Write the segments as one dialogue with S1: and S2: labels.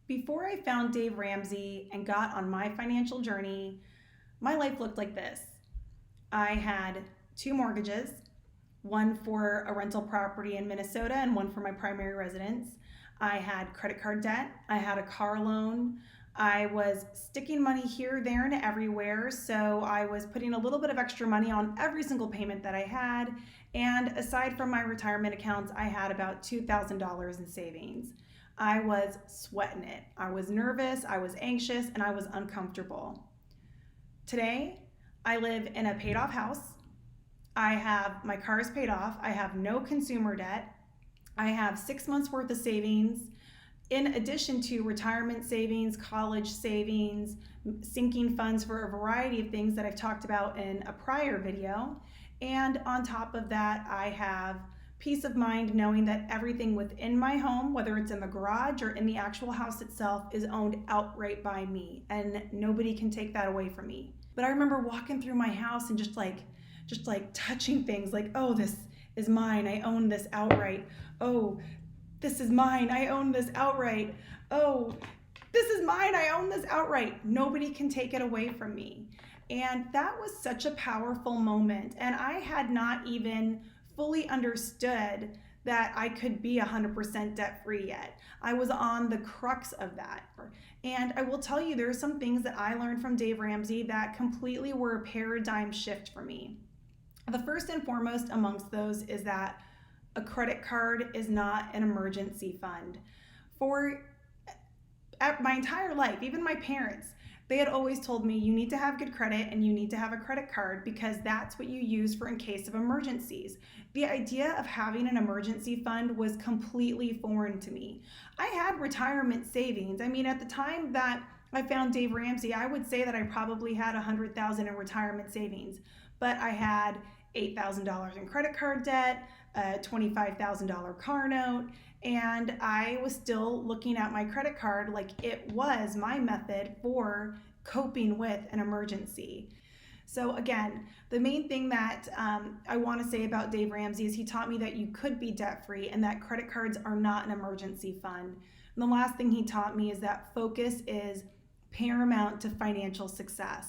S1: Before I found Dave Ramsey and got on my financial journey, my life looked like this. I had two mortgages, one for a rental property in Minnesota and one for my primary residence. I had credit card debt. I had a car loan. I was sticking money here, there, and everywhere. So I was putting a little bit of extra money on every single payment that I had. And aside from my retirement accounts, I had about $2,000 in savings. I was sweating it. I was nervous, I was anxious, and I was uncomfortable. Today, I live in a paid off house. My car is paid off. I have no consumer debt. I have 6 months worth of savings in addition to retirement savings, college savings, sinking funds for a variety of things that I've talked about in a prior video. And on top of that, I have peace of mind knowing that everything within my home, whether it's in the garage or in the actual house itself, is owned outright by me, and nobody can take that away from me. But I remember walking through my house and just like touching things like, oh, this is mine, I own this outright. Oh, this is mine, I own this outright. Oh, this is mine, I own this outright. Nobody can take it away from me. And that was such a powerful moment. And I had not even fully understood that I could be 100% debt-free yet. I was on the crux of that. And I will tell you, there are some things that I learned from Dave Ramsey that completely were a paradigm shift for me. The first and foremost amongst those is that a credit card is not an emergency fund. For my entire life, even my parents, they had always told me you need to have good credit and you need to have a credit card because that's what you use for in case of emergencies. The idea of having an emergency fund was completely foreign to me. I had retirement savings. I mean, at the time that I found Dave Ramsey, I would say that I probably had $100,000 in retirement savings, but I had $8,000 in credit card debt, a $25,000 car note, and I was still looking at my credit card like it was my method for coping with an emergency. So again, the main thing that I want to say about Dave Ramsey is he taught me that you could be debt-free and that credit cards are not an emergency fund. And the last thing he taught me is that focus is paramount to financial success.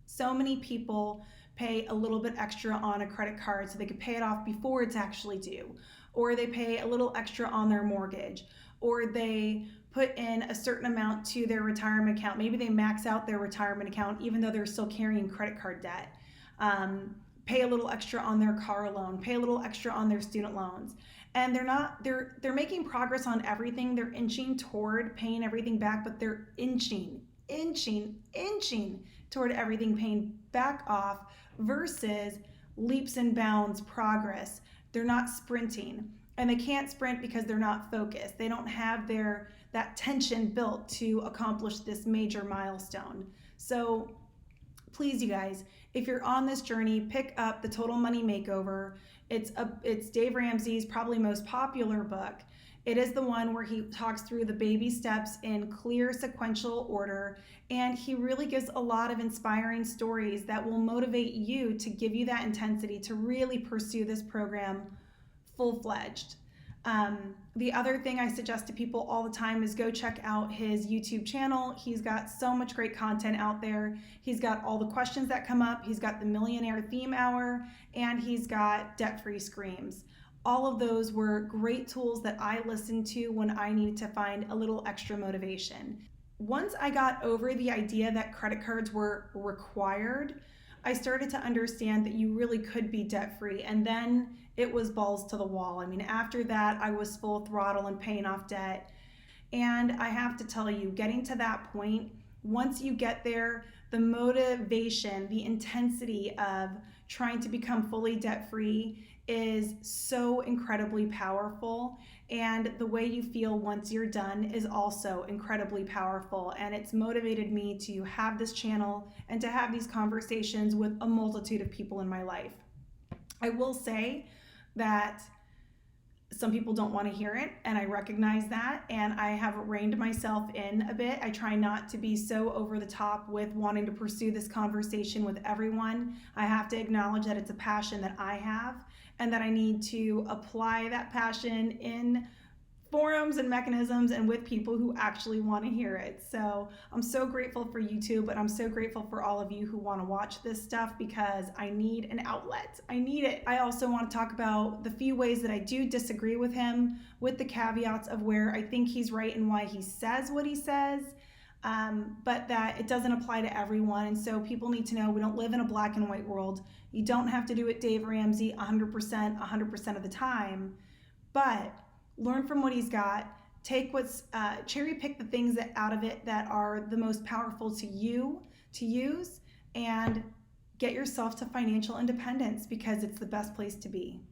S1: So many people pay a little bit extra on a credit card so they could pay it off before it's actually due, or they pay a little extra on their mortgage, or they put in a certain amount to their retirement account. Maybe they max out their retirement account even though they're still carrying credit card debt. Pay a little extra on their car loan, pay a little extra on their student loans. And they're making progress on everything. They're inching toward paying everything back, but they're inching toward everything paying back off versus leaps and bounds progress. They're not sprinting, and they can't sprint because they're not focused. They don't have that tension built to accomplish this major milestone. So please, you guys, if you're on this journey, pick up the Total Money Makeover. It's Dave Ramsey's probably most popular book. It is the one where he talks through the baby steps in clear sequential order, and he really gives a lot of inspiring stories that will motivate you to give you that intensity to really pursue this program full-fledged. The other thing I suggest to people all the time is go check out his YouTube channel. He's got so much great content out there. He's got all the questions that come up. He's got the Millionaire Theme Hour, and he's got Debt-Free Screams. All of those were great tools that I listened to when I needed to find a little extra motivation. Once I got over the idea that credit cards were required, I started to understand that you really could be debt-free, and then it was balls to the wall. I mean, after that, I was full throttle and paying off debt. And I have to tell you, getting to that point, once you get there, the motivation, the intensity of trying to become fully debt-free is so incredibly powerful, and the way you feel once you're done is also incredibly powerful, and it's motivated me to have this channel and to have these conversations with a multitude of people in my life. I will say that some people don't want to hear it, and I recognize that, and I have reined myself in a bit. I try not to be so over the top with wanting to pursue this conversation with everyone. I have to acknowledge that it's a passion that I have, and that I need to apply that passion in forums and mechanisms and with people who actually want to hear it. So I'm so grateful for YouTube, but I'm so grateful for all of you who want to watch this stuff because I need an outlet. I need it. I also want to talk about the few ways that I do disagree with him, with the caveats of where I think he's right and why he says what he says. But that it doesn't apply to everyone. And so people need to know we don't live in a black and white world. You don't have to do it Dave Ramsey 100% of the time, but learn from what he's got. Take what's, cherry pick the things that out of it that are the most powerful to you to use, and get yourself to financial independence because it's the best place to be.